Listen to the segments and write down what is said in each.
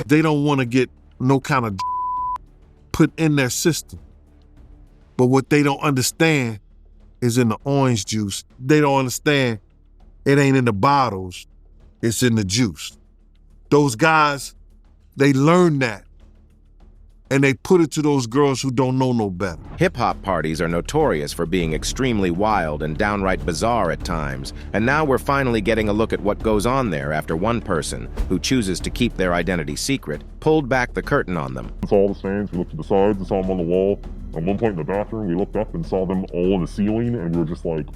They don't want to get no kind of put in their system. But what they don't understand is in the orange juice. They don't understand it ain't in the bottles, it's in the juice. Those guys, they learn that. And they put it to those girls who don't know no better. Hip-hop parties are notorious for being extremely wild and downright bizarre at times, and now we're finally getting a look at what goes on there after one person, who chooses to keep their identity secret, pulled back the curtain on them. It's all the stains. We looked to the sides and saw them on the wall. At one point in the bathroom, we looked up and saw them all on the ceiling, and we were just like,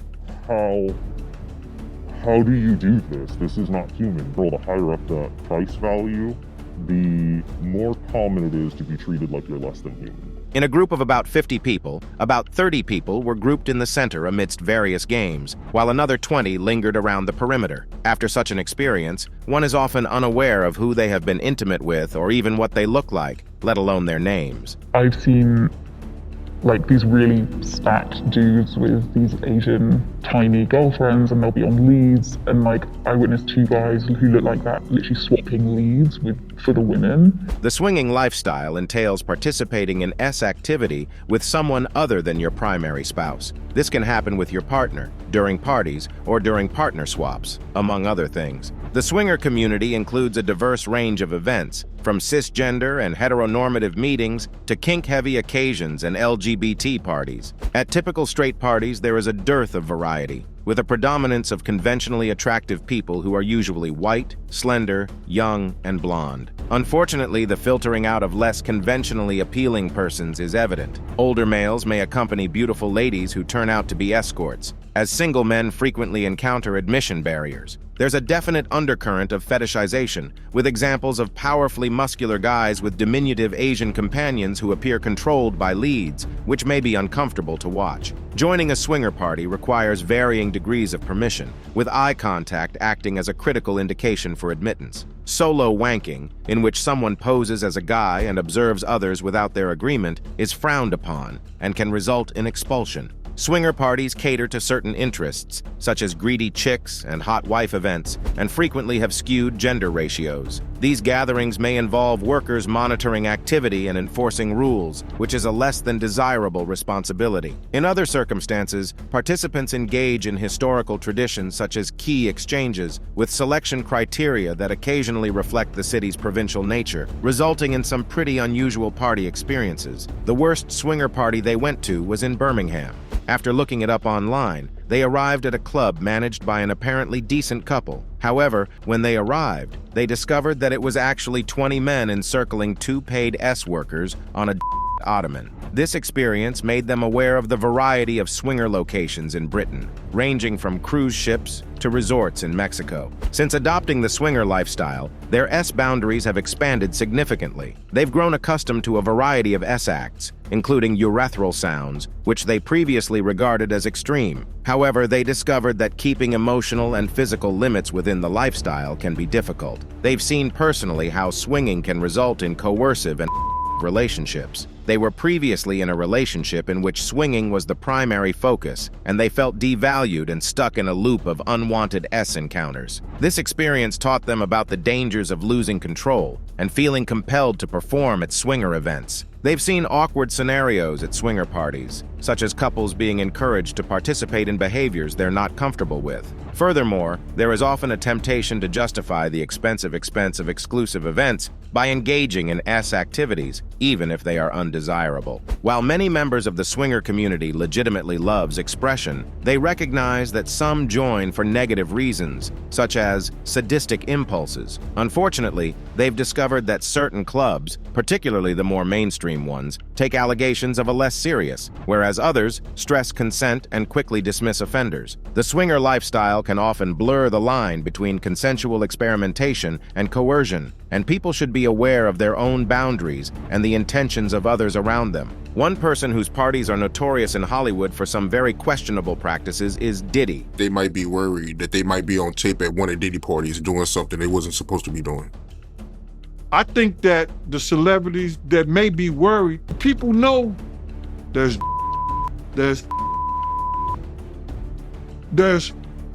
how do you do this? This is not human. Bro, the higher up the price value, the more common it is to be treated like you're less than human. In a group of about 50 people, about 30 people were grouped in the center amidst various games, while another 20 lingered around the perimeter. After such an experience, one is often unaware of who they have been intimate with or even what they look like, let alone their names. I've seen like these really stacked dudes with these Asian tiny girlfriends, and they'll be on leads, and like I witnessed two guys who look like that literally swapping leads for the women. The swinging lifestyle entails participating in S activity with someone other than your primary spouse. This can happen with your partner, during parties, or during partner swaps, among other things. The swinger community includes a diverse range of events, from cisgender and heteronormative meetings to kink-heavy occasions and LGBT parties. At typical straight parties, there is a dearth of variety, with a predominance of conventionally attractive people who are usually white, slender, young, and blonde. Unfortunately, the filtering out of less conventionally appealing persons is evident. Older males may accompany beautiful ladies who turn out to be escorts, as single men frequently encounter admission barriers. There's a definite undercurrent of fetishization, with examples of powerfully muscular guys with diminutive Asian companions who appear controlled by leads, which may be uncomfortable to watch. Joining a swinger party requires varying degrees of permission, with eye contact acting as a critical indication for admittance. Solo wanking, in which someone poses as a guy and observes others without their agreement, is frowned upon and can result in expulsion. Swinger parties cater to certain interests, such as greedy chicks and hot wife events, and frequently have skewed gender ratios. These gatherings may involve workers monitoring activity and enforcing rules, which is a less than desirable responsibility. In other circumstances, participants engage in historical traditions such as key exchanges, with selection criteria that occasionally reflect the city's provincial nature, resulting in some pretty unusual party experiences. The worst swinger party they went to was in Birmingham. After looking it up online, they arrived at a club managed by an apparently decent couple. However, when they arrived, they discovered that it was actually 20 men encircling two paid S workers on a ottoman. This experience made them aware of the variety of swinger locations in Britain, ranging from cruise ships to resorts in Mexico. Since adopting the swinger lifestyle, their S boundaries have expanded significantly. They've grown accustomed to a variety of S acts, including urethral sounds, which they previously regarded as extreme. However, they discovered that keeping emotional and physical limits within the lifestyle can be difficult. They've seen personally how swinging can result in coercive and relationships. They were previously in a relationship in which swinging was the primary focus, and they felt devalued and stuck in a loop of unwanted S encounters. This experience taught them about the dangers of losing control and feeling compelled to perform at swinger events. They've seen awkward scenarios at swinger parties, such as couples being encouraged to participate in behaviors they're not comfortable with. Furthermore, there is often a temptation to justify the expense of exclusive events by engaging in S activities, even if they are undesirable. While many members of the swinger community legitimately loves expression, they recognize that some join for negative reasons, such as sadistic impulses. Unfortunately, they've discovered that certain clubs, particularly the more mainstream ones, take allegations of a less serious, whereas others stress consent and quickly dismiss offenders. The swinger lifestyle can often blur the line between consensual experimentation and coercion, and people should be aware of their own boundaries and the intentions of others around them. One person whose parties are notorious in Hollywood for some very questionable practices is Diddy. They might be worried that they might be on tape at one of Diddy parties doing something they wasn't supposed to be doing. I think that the celebrities that may be worried, people know there's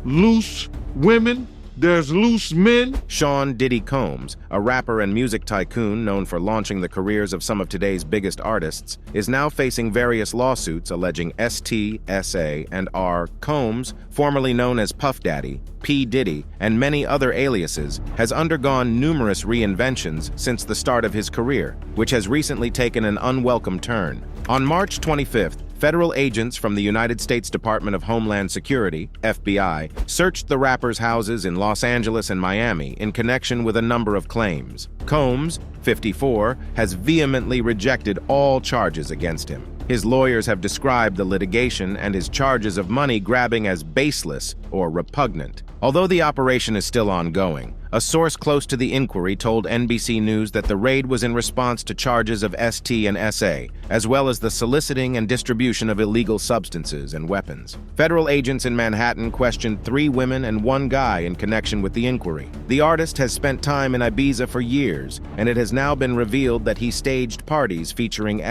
loose women There's loose men. Sean Diddy Combs, a rapper and music tycoon known for launching the careers of some of today's biggest artists, is now facing various lawsuits alleging St, SA, and R. Combs, formerly known as Puff Daddy, P. Diddy, and many other aliases, has undergone numerous reinventions since the start of his career, which has recently taken an unwelcome turn. On March 25th, federal agents from the United States Department of Homeland Security, FBI, searched the rapper's houses in Los Angeles and Miami in connection with a number of claims. Combs, 54, has vehemently rejected all charges against him. His lawyers have described the litigation and his charges of money grabbing as baseless or repugnant. Although the operation is still ongoing, a source close to the inquiry told NBC News that the raid was in response to charges of ST and SA, as well as the soliciting and distribution of illegal substances and weapons. Federal agents in Manhattan questioned 3 women and 1 guy in connection with the inquiry. The artist has spent time in Ibiza for years, and it has now been revealed that he staged parties featuring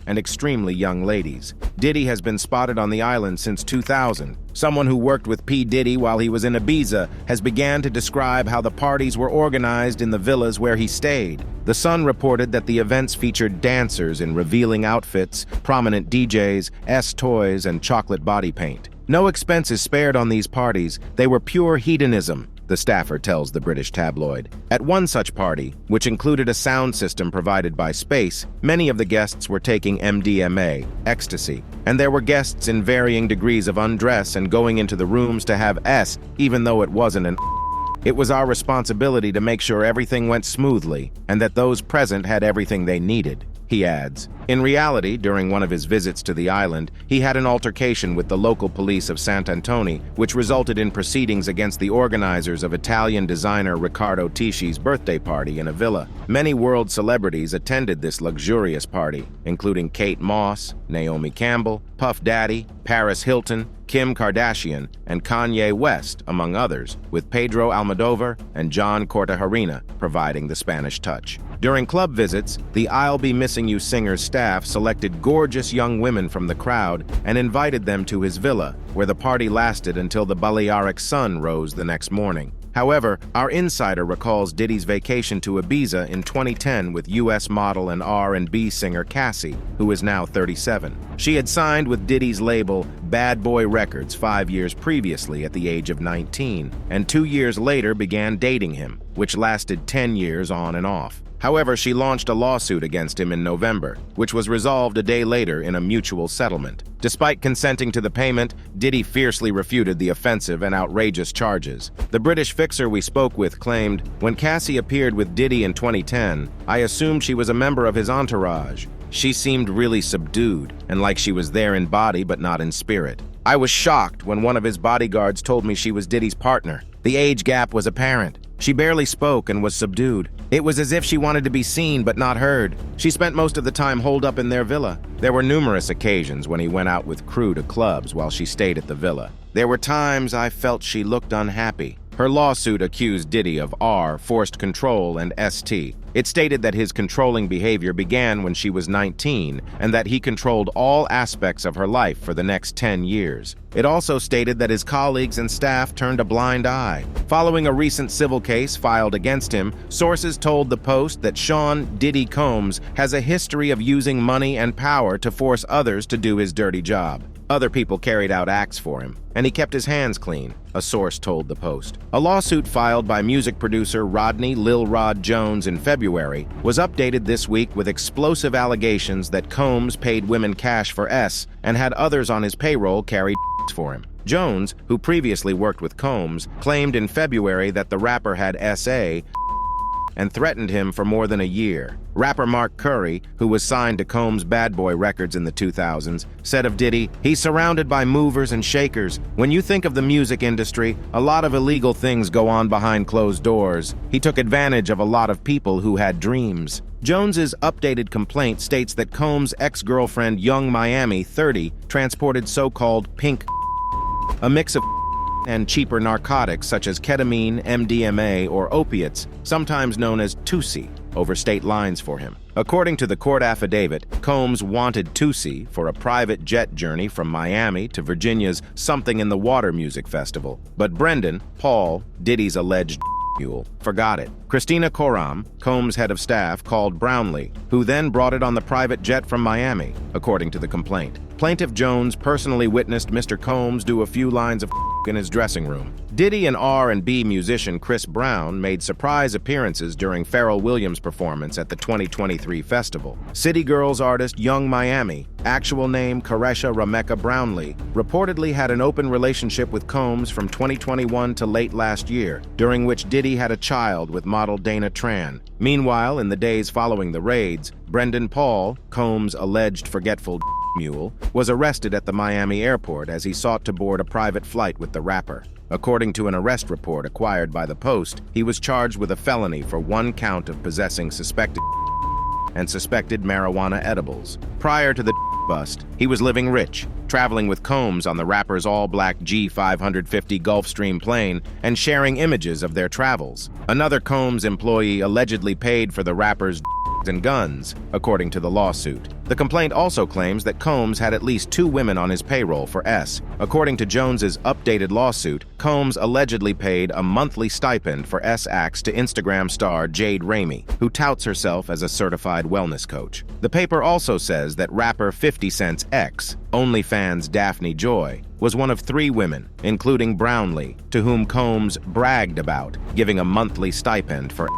and extremely young ladies. Diddy has been spotted on the island since 2000. Someone who worked with P. Diddy while he was in Ibiza has began to describe how the parties were organized in the villas where he stayed. The Sun reported that the events featured dancers in revealing outfits, prominent DJs, toys, and chocolate body paint. No expense is spared on these parties. They were pure hedonism, the staffer tells the British tabloid. At one such party, which included a sound system provided by Space, many of the guests were taking MDMA, ecstasy, and there were guests in varying degrees of undress and going into the rooms to have even though it wasn't an. It was our responsibility to make sure everything went smoothly and that those present had everything they needed, he adds. In reality, during one of his visits to the island, he had an altercation with the local police of Sant'Antoni, which resulted in proceedings against the organizers of Italian designer Riccardo Tisci's birthday party in a villa. Many world celebrities attended this luxurious party, including Kate Moss, Naomi Campbell, Puff Daddy, Paris Hilton, Kim Kardashian, and Kanye West, among others, with Pedro Almodovar and John Cortajarena providing the Spanish touch. During club visits, the I'll Be Missing You singer's staff selected gorgeous young women from the crowd and invited them to his villa, where the party lasted until the Balearic sun rose the next morning. However, our insider recalls Diddy's vacation to Ibiza in 2010 with U.S. model and R&B singer Cassie, who is now 37. She had signed with Diddy's label Bad Boy Records 5 years previously at the age of 19, and 2 years later began dating him, which lasted 10 years on and off. However, she launched a lawsuit against him in November, which was resolved a day later in a mutual settlement. Despite consenting to the payment, Diddy fiercely refuted the offensive and outrageous charges. The British fixer we spoke with claimed, "When Cassie appeared with Diddy in 2010, I assumed she was a member of his entourage. She seemed really subdued and like she was there in body but not in spirit. I was shocked when one of his bodyguards told me she was Diddy's partner. The age gap was apparent. She barely spoke and was subdued. It was as if she wanted to be seen but not heard. She spent most of the time holed up in their villa. There were numerous occasions when he went out with crew to clubs while she stayed at the villa. There were times I felt she looked unhappy." Her lawsuit accused Diddy of forced control, and ST. It stated that his controlling behavior began when she was 19 and that he controlled all aspects of her life for the next 10 years. It also stated that his colleagues and staff turned a blind eye. Following a recent civil case filed against him, sources told the Post that Sean Diddy Combs has a history of using money and power to force others to do his dirty job. Other people carried out acts for him, and he kept his hands clean, a source told the Post. A lawsuit filed by music producer Rodney Lil Rod Jones in February was updated this week with explosive allegations that Combs paid women cash for and had others on his payroll carry for him. Jones, who previously worked with Combs, claimed in February that the rapper had SA and threatened him for more than a year. Rapper Mark Curry, who was signed to Combs' Bad Boy Records in the 2000s, said of Diddy, "He's surrounded by movers and shakers. When you think of the music industry, a lot of illegal things go on behind closed doors. He took advantage of a lot of people who had dreams." Jones's updated complaint states that Combs' ex-girlfriend Young Miami, 30, transported so-called pink, a mix of and cheaper narcotics such as ketamine, MDMA, or opiates, sometimes known as Tusi. over state lines for him. According to the court affidavit, Combs wanted Tootsie for a private jet journey from Miami to Virginia's Something in the Water music festival. But Brendan, Paul, Diddy's alleged mule, forgot it. Christina Coram, Combs' head of staff, called Brownlee, who then brought it on the private jet from Miami, according to the complaint. Plaintiff Jones personally witnessed Mr. Combs do a few lines of in his dressing room. Diddy and R&B musician Chris Brown made surprise appearances during Pharrell Williams' performance at the 2023 festival. City Girls artist Young Miami, actual name Karesha Rameka Brownlee, reportedly had an open relationship with Combs from 2021 to late last year, during which Diddy had a child with model Dana Tran. Meanwhile, in the days following the raids, Brendan Paul, Combs' alleged forgetful mule, was arrested at the Miami airport as he sought to board a private flight with the rapper. According to an arrest report acquired by the Post, he was charged with a felony for 1 count of possessing suspected and suspected marijuana edibles. Prior to the bust, he was living rich, traveling with Combs on the rapper's all-black G550 Gulfstream plane and sharing images of their travels. Another Combs employee allegedly paid for the rapper's and guns, according to the lawsuit. The complaint also claims that Combs had at least 2 women on his payroll for S. According to Jones's updated lawsuit, Combs allegedly paid a monthly stipend for S acts to Instagram star Jade Ramey, who touts herself as a certified wellness coach. The paper also says that rapper 50 Cent's ex, OnlyFans Daphne Joy, was one of 3 women, including Brownlee, to whom Combs bragged about giving a monthly stipend for.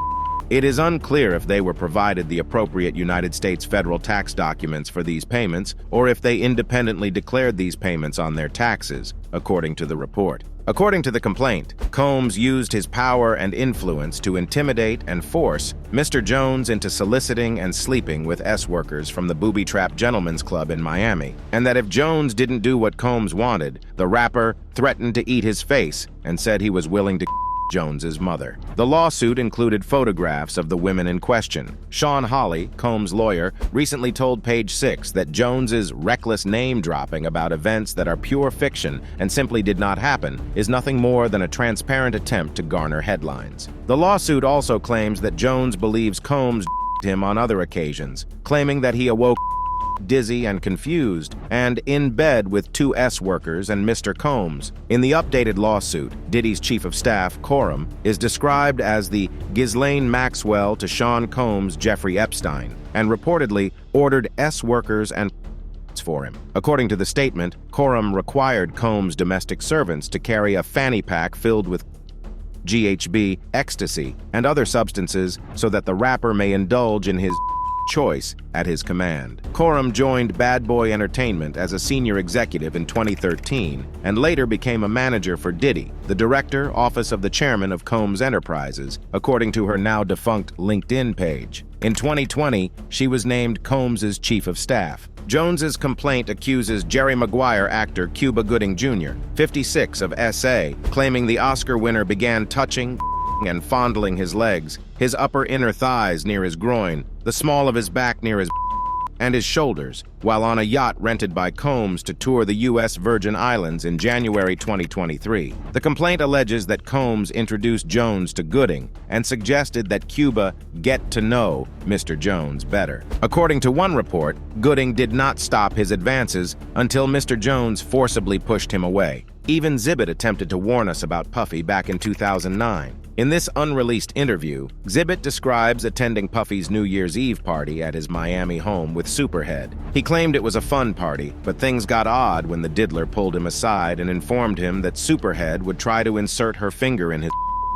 It is unclear if they were provided the appropriate United States federal tax documents for these payments or if they independently declared these payments on their taxes, according to the report. According to the complaint, Combs used his power and influence to intimidate and force Mr. Jones into soliciting and sleeping with S-workers from the Booby Trap Gentlemen's Club in Miami, and that if Jones didn't do what Combs wanted, the rapper threatened to eat his face and said he was willing to Jones's mother. The lawsuit included photographs of the women in question. Sean Hawley, Combs' lawyer, recently told Page Six that Jones's reckless name-dropping about events that are pure fiction and simply did not happen is nothing more than a transparent attempt to garner headlines. The lawsuit also claims that Jones believes Combs him on other occasions, claiming that he awoke dizzy and confused, and in bed with 2 S-workers and Mr. Combs. In the updated lawsuit, Diddy's chief of staff, Coram, is described as the Ghislaine Maxwell to Sean Combs' Jeffrey Epstein, and reportedly ordered S-workers and for him. According to the statement, Coram required Combs' domestic servants to carry a fanny pack filled with GHB, ecstasy, and other substances so that the rapper may indulge in his choice at his command. Coram joined Bad Boy Entertainment as a senior executive in 2013 and later became a manager for Diddy, the director, office of the chairman of Combs Enterprises, according to her now defunct LinkedIn page. In 2020, she was named Combs' chief of staff. Jones's complaint accuses Jerry Maguire actor Cuba Gooding Jr., 56 of SA, claiming the Oscar winner began touching and fondling his legs, his upper inner thighs near his groin, the small of his back near his and his shoulders, while on a yacht rented by Combs to tour the U.S. Virgin Islands in January 2023. The complaint alleges that Combs introduced Jones to Gooding and suggested that Cuba get to know Mr. Jones better. According to one report, Gooding did not stop his advances until Mr. Jones forcibly pushed him away. Even Xzibit attempted to warn us about Puffy back in 2009. In this unreleased interview, Xzibit describes attending Puffy's New Year's Eve party at his Miami home with Superhead. He claimed it was a fun party, but things got odd when the diddler pulled him aside and informed him that Superhead would try to insert her finger in his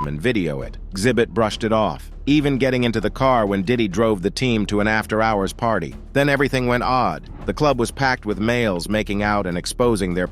and video it. Xzibit brushed it off, even getting into the car when Diddy drove the team to an after-hours party. Then everything went odd. The club was packed with males making out and exposing their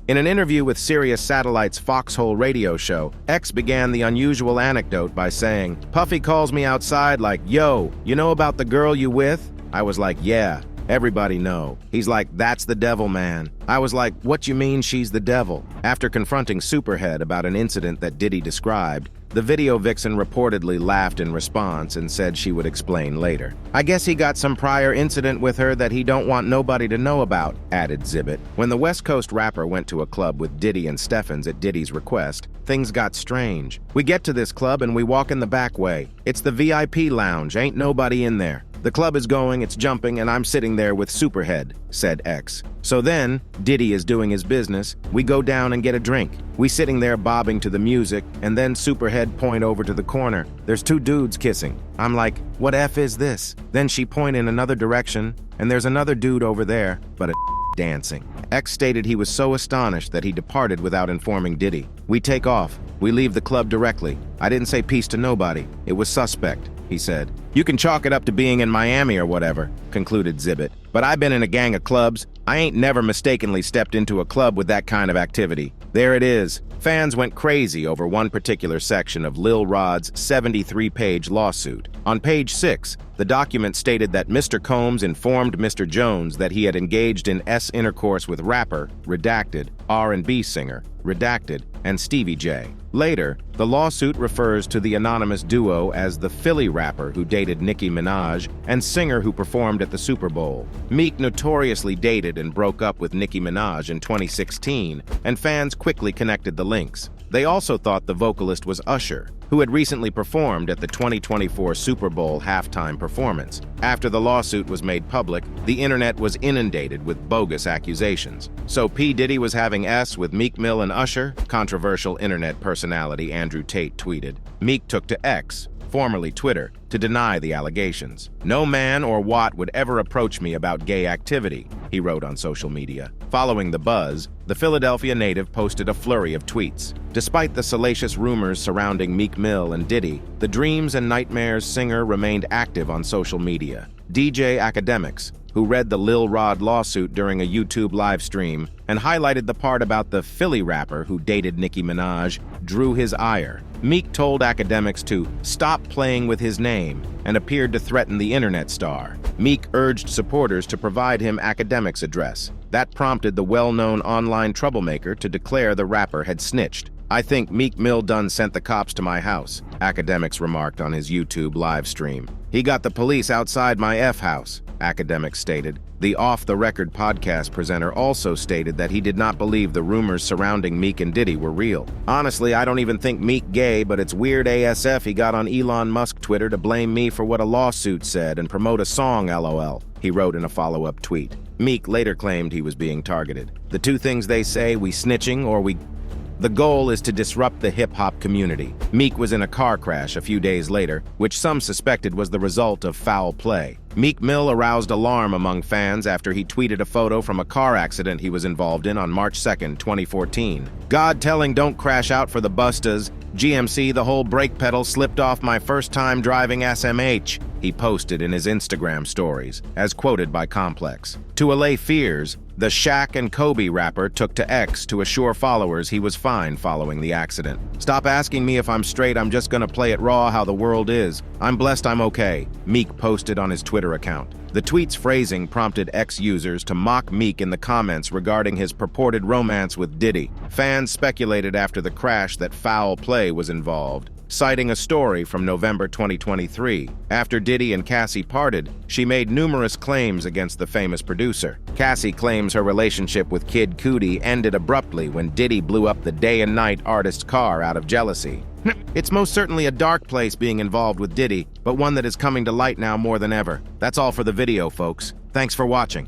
In an interview with Sirius Satellite's Foxhole radio show, X began the unusual anecdote by saying, "Puffy calls me outside like, 'Yo, you know about the girl you with?' I was like, 'Yeah, everybody know.' He's like, 'That's the devil, man.' I was like, 'What you mean she's the devil?' After confronting Superhead about an incident that Diddy described, The video vixen reportedly laughed in response and said she would explain later. "I guess he got some prior incident with her that he don't want nobody to know about," added Zibbit. When the West Coast rapper went to a club with Diddy and Steffens at Diddy's request, things got strange. "We get to this club and we walk in the back way. It's the VIP lounge, ain't nobody in there. The club is going, it's jumping, and I'm sitting there with Superhead," said X. "So then, Diddy is doing his business, we go down and get a drink. We sitting there bobbing to the music, and then Superhead point over to the corner. There's two dudes kissing. I'm like, what F is this? Then she point in another direction, and there's another dude over there, but a dancing." X stated he was so astonished that he departed without informing Diddy. "We take off. We leave the club directly. I didn't say peace to nobody. It was suspect," he said. "You can chalk it up to being in Miami or whatever," concluded Zibbit. "But I've been in a gang of clubs. I ain't never mistakenly stepped into a club with that kind of activity." There it is. Fans went crazy over one particular section of Lil Rod's 73-page lawsuit. On page 6, the document stated that Mr. Combs informed Mr. Jones that he had engaged in intercourse with rapper, redacted, R&B singer, redacted, and Stevie J. Later, the lawsuit refers to the anonymous duo as the Philly rapper who dated Nicki Minaj and singer who performed at the Super Bowl. Meek notoriously dated and broke up with Nicki Minaj in 2016, and fans quickly connected the links. They also thought the vocalist was Usher, who had recently performed at the 2024 Super Bowl halftime performance. After the lawsuit was made public, the internet was inundated with bogus accusations. So P. Diddy was having S with Meek Mill and Usher? Controversial internet personality Andrew Tate tweeted. Meek took to X, formerly Twitter, to deny the allegations. "No man or Watt would ever approach me about gay activity," he wrote on social media. Following the buzz, the Philadelphia native posted a flurry of tweets. Despite the salacious rumors surrounding Meek Mill and Diddy, the Dreams and Nightmares singer remained active on social media. DJ Academics, who read the Lil Rod lawsuit during a YouTube live stream and highlighted the part about the Philly rapper who dated Nicki Minaj, drew his ire. Meek told Academics to stop playing with his name and appeared to threaten the internet star. Meek urged supporters to provide him Academics' address. That prompted the well-known online troublemaker to declare the rapper had snitched. "I think Meek Mill done sent the cops to my house," Academics remarked on his YouTube live stream. "He got the police outside my house," Academics stated. The Off the Record podcast presenter also stated that he did not believe the rumors surrounding Meek and Diddy were real. "Honestly, I don't even think Meek gay, but it's weird ASF he got on Elon Musk Twitter to blame me for what a lawsuit said and promote a song, LOL," he wrote in a follow-up tweet. Meek later claimed he was being targeted. "The two things they say, we snitching or we..." The goal is to disrupt the hip-hop community. Meek was in a car crash a few days later, which some suspected was the result of foul play. Meek Mill aroused alarm among fans after he tweeted a photo from a car accident he was involved in on March 2nd, 2014. "God telling don't crash out for the bustas. GMC, the whole brake pedal slipped off my first time driving SMH," he posted in his Instagram stories, as quoted by Complex. To allay fears, the Shaq and Kobe rapper took to X to assure followers he was fine following the accident. "Stop asking me if I'm straight, I'm just gonna play it raw how the world is. I'm blessed I'm okay," Meek posted on his Twitter account. The tweet's phrasing prompted X users to mock Meek in the comments regarding his purported romance with Diddy. Fans speculated after the crash that foul play was involved, citing a story from November 2023. After Diddy and Cassie parted, she made numerous claims against the famous producer. Cassie claims her relationship with Kid Cudi ended abruptly when Diddy blew up the Day and Night artist's car out of jealousy. It's most certainly a dark place being involved with Diddy, but one that is coming to light now more than ever. That's all for the video, folks. Thanks for watching.